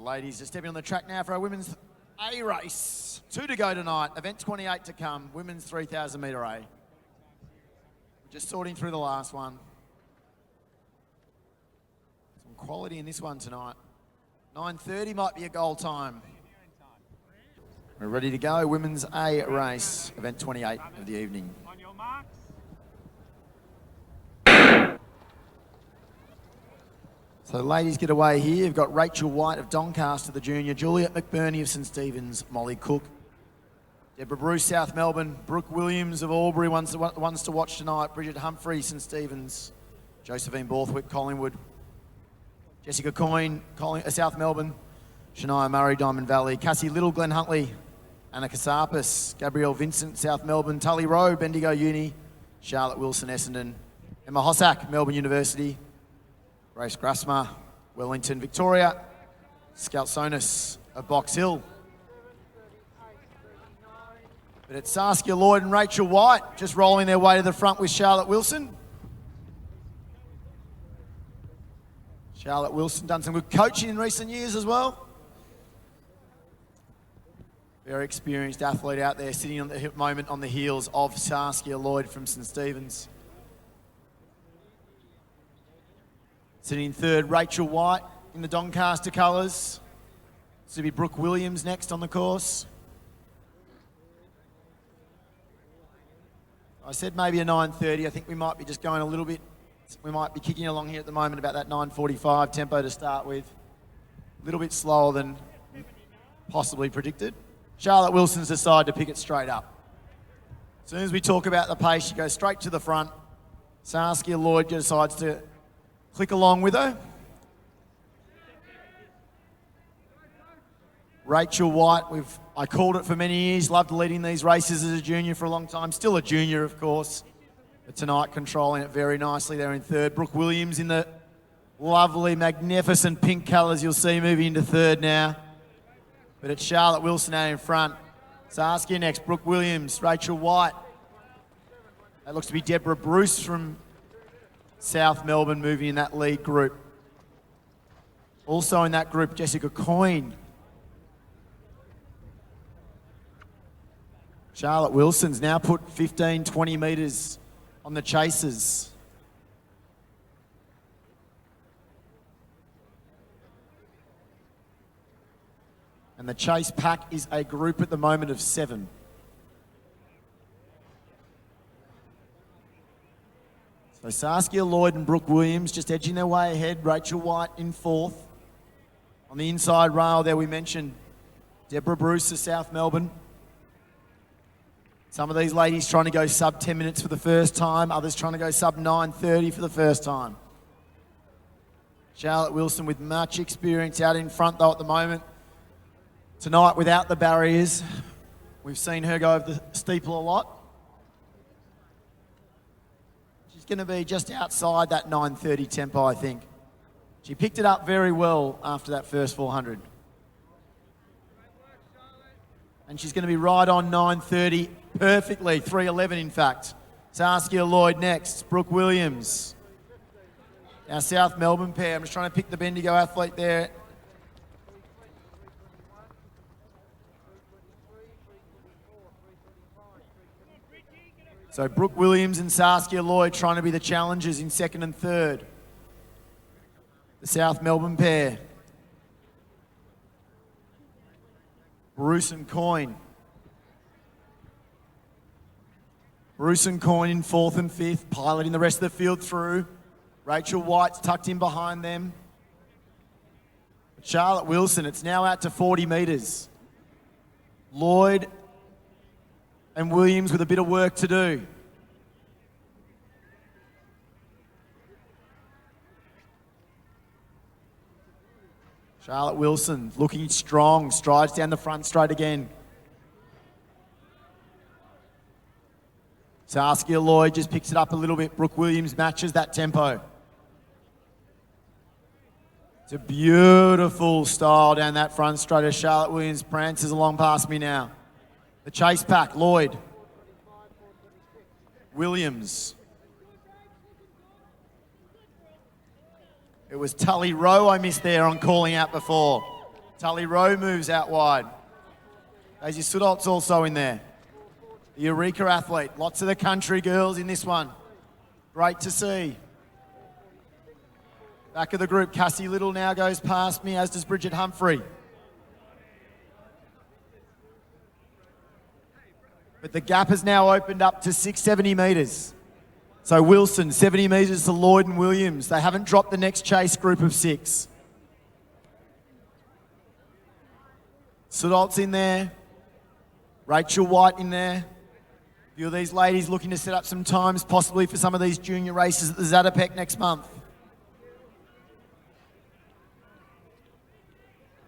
Ladies are stepping on the track now for our women's A race. 2 to go tonight, event 28 to come, women's 3,000 metre A. Just sorting through the last one. Some quality in this one tonight. 9:30 might be a goal time. We're ready to go, women's A race, event 28 of the evening. On your marks. So ladies get away here. You've got Rachel White of Doncaster, the junior, Juliet McBurney of St Stephen's, Molly Cook, Deborah Bruce, South Melbourne, Brooke Williams of Albury, ones to watch tonight, Bridget Humphrey, St Stephen's, Josephine Borthwick, Collingwood, Jessica Coyne, South Melbourne, Shania Murray, Diamond Valley, Cassie Little, Glen Huntley, Anna Kasapis, Gabrielle Vincent, South Melbourne, Tully Rowe, Bendigo Uni, Charlotte Wilson, Essendon, Emma Hossack, Melbourne University, Grace Grassma, Wellington, Victoria, Scout Sonis of Box Hill. But it's Saskia Lloyd and Rachel White just rolling their way to the front with Charlotte Wilson. Charlotte Wilson done some good coaching in recent years as well. Very experienced athlete out there sitting on the moment on the heels of Saskia Lloyd from St Stephen's. Sitting in third, Rachel White in the Doncaster colours. This will be Brooke Williams next on the course. I said maybe a 9:30. I think we might be just going a little bit. We might be kicking along here at the moment about that 9:45 tempo to start with. A little bit slower than possibly predicted. Charlotte Wilson's decided to pick it straight up. As soon as we talk about the pace, she goes straight to the front. Saskia Lloyd decides to click along with her. Rachel White, I called it for many years, loved leading these races as a junior for a long time. Still a junior, of course. But tonight controlling it very nicely. They're in third. Brooke Williams in the lovely, magnificent pink colours you'll see moving into third now. But it's Charlotte Wilson out in front. Saskia next, Brooke Williams, Rachel White. That looks to be Deborah Bruce from South Melbourne moving in that lead group. Also in that group, Jessica Coyne. Charlotte Wilson's now put 15, 20 metres on the chasers. And the chase pack is a group at the moment of 7. So Saskia Lloyd and Brooke Williams just edging their way ahead. Rachel White in fourth. On the inside rail there we mentioned Deborah Bruce of South Melbourne. Some of these ladies trying to go sub 10 minutes for the first time. Others trying to go sub 9:30 for the first time. Charlotte Wilson with much experience out in front though at the moment. Tonight without the barriers. We've seen her go over the steeple a lot. She's going to be just outside that 9:30 tempo, I think. She picked it up very well after that first 400. And she's going to be right on 9:30 perfectly, 3:11 in fact. Saskia Lloyd next, Brooke Williams. Our South Melbourne pair. I'm just trying to pick the Bendigo athlete there. So Brooke Williams and Saskia Lloyd trying to be the challengers in second and third. The South Melbourne pair. Bruce and Coyne. Bruce and Coyne in fourth and fifth, piloting the rest of the field through. Rachel White's tucked in behind them. Charlotte Wilson, it's now out to 40 metres. Lloyd and Williams with a bit of work to do. Charlotte Wilson looking strong, strides down the front straight again. Saskia Lloyd just picks it up a little bit. Brooke Williams matches that tempo. It's a beautiful style down that front straight as Charlotte Williams prances along past me now. The chase pack, Lloyd. Williams. It was Tully Rowe I missed there on calling out before. Tully Rowe moves out wide. Daisy Sudolt's also in there. The Eureka athlete. Lots of the country girls in this one. Great to see. Back of the group, Cassie Little now goes past me, as does Bridget Humphrey. But the gap has now opened up to 670 metres. So Wilson, 70 metres to Lloyd and Williams. They haven't dropped the next chase group of 6. Sudolt's in there. Rachel White in there. A few of these ladies looking to set up some times, possibly for some of these junior races at the Zatopek next month.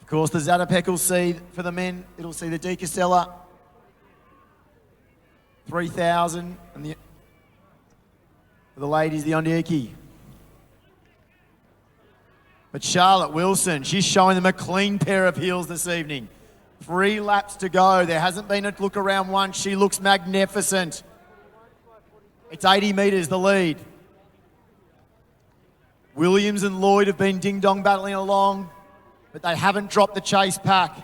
Of course, the Zatopek will see, for the men, it'll see the De Castella 3,000, and for the ladies, the Ondieki. But Charlotte Wilson, she's showing them a clean pair of heels this evening. 3 laps to go. There hasn't been a look around once. She looks magnificent. It's 80 metres, the lead. Williams and Lloyd have been ding-dong battling along, but they haven't dropped the chase pack.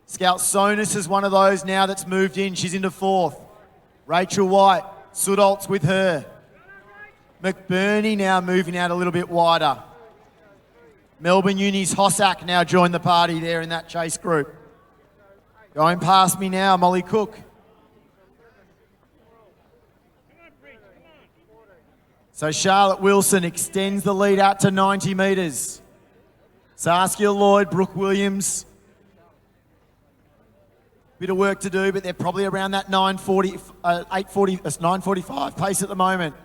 Scout Sonus is one of those now that's moved in. She's into 4th. Rachel White, Sudolt's with her. McBurney now moving out a little bit wider. Melbourne Uni's Hossack now joined the party there in that chase group. Going past me now, Molly Cook. So Charlotte Wilson extends the lead out to 90 metres. Saskia Lloyd, Brooke Williams. Bit of work to do, but they're probably around that 9:45 pace at the moment.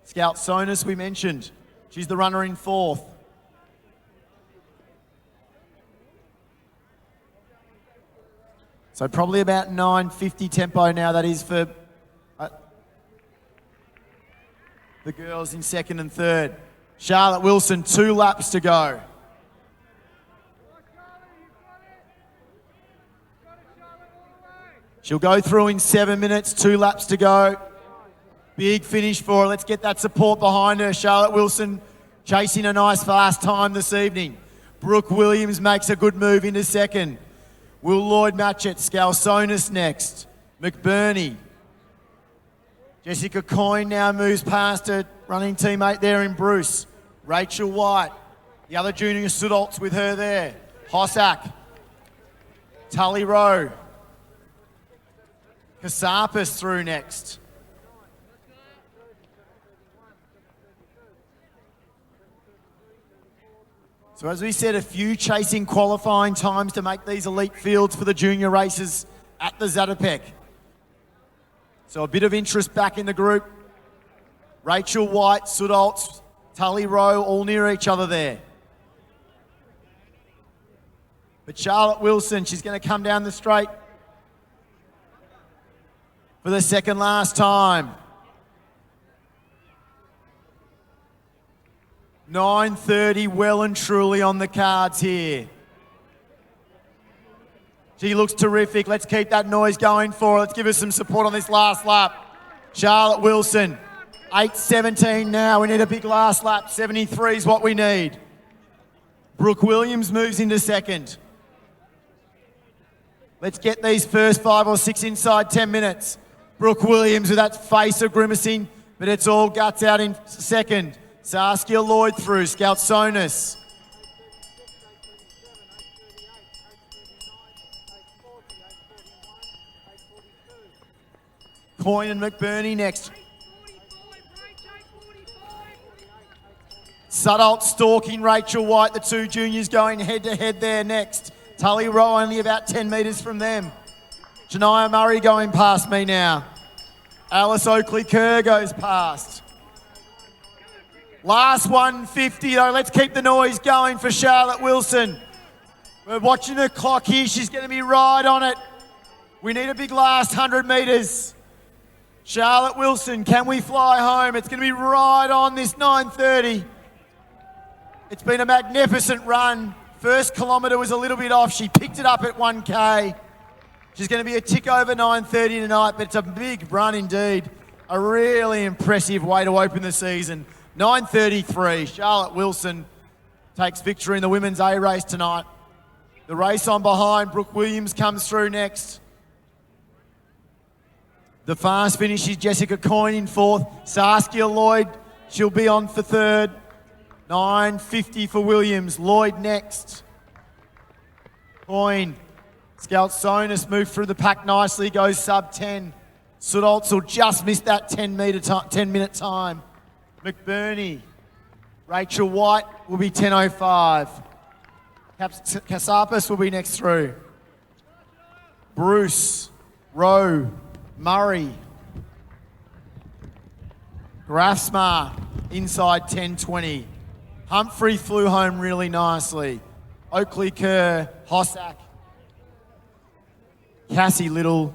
Scout Sonus, we mentioned. She's the runner in 4th. So probably about 9:50 tempo now, that is, for the girls in 2nd and 3rd. Charlotte Wilson, 2 laps to go. She'll go through in 7 minutes, 2 laps to go. Big finish for her. Let's get that support behind her. Charlotte Wilson chasing a nice fast time this evening. Brooke Williams makes a good move into 2nd. Will Lloyd match it? Scalsonis next. McBurney. Jessica Coyne now moves past her running teammate there in Bruce. Rachel White. The other junior Sudolt's with her there. Hossack. Tully Rowe. Kasarpas through next. So as we said, a few chasing qualifying times to make these elite fields for the junior races at the Zatopek. So a bit of interest back in the group. Rachel White, Sudoltz, Tully Rowe, all near each other there. But Charlotte Wilson, she's going to come down the straight for the second last time. 9:30 well and truly on the cards here. She looks terrific. Let's keep that noise going for her. Let's give her some support on this last lap. Charlotte Wilson, 8:17 now. We need a big last lap. 73 is what we need. Brooke Williams moves into 2nd. Let's get these first 5 or 6 inside 10 minutes. Brooke Williams with that face of grimacing, but it's all guts out in 2nd. Saskia Lloyd through, Scalsonis. Coyne and McBurney next. Suddolt stalking Rachel White, the 2 juniors going head-to-head there next. Tully Rowe only about 10 metres from them. Janiyah Murray going past me now. Alice Oakley-Kerr goes past. Last 150 though. Let's keep the noise going for Charlotte Wilson. We're watching her clock here. She's going to be right on it. We need a big last 100 metres. Charlotte Wilson, can we fly home? It's going to be right on this 9:30. It's been a magnificent run. First kilometre was a little bit off. She picked it up at 1K. She's going to be a tick over 9:30 tonight, but it's a big run indeed. A really impressive way to open the season. 9:33, Charlotte Wilson takes victory in the women's A race tonight. The race on behind, Brooke Williams comes through next. The fast finish is Jessica Coyne in fourth. Saskia Lloyd, she'll be on for third. 9.50 for Williams. Lloyd next. Coyne. Skaltsonis moved through the pack nicely, goes sub 10. Sudoltz will just miss that 10-minute time. McBurney. Rachel White will be 10.05. Kasapis will be next through. Bruce, Rowe, Murray. Grafsmar inside 10.20. Humphrey flew home really nicely. Oakley Kerr, Hossack, Cassie Little,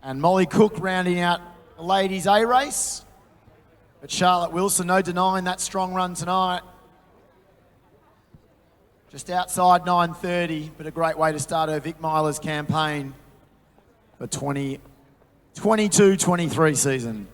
and Molly Cook rounding out the ladies' A race. But Charlotte Wilson, no denying that strong run tonight. Just outside 9.30, but a great way to start her Vic Milers campaign for 2022-23 season.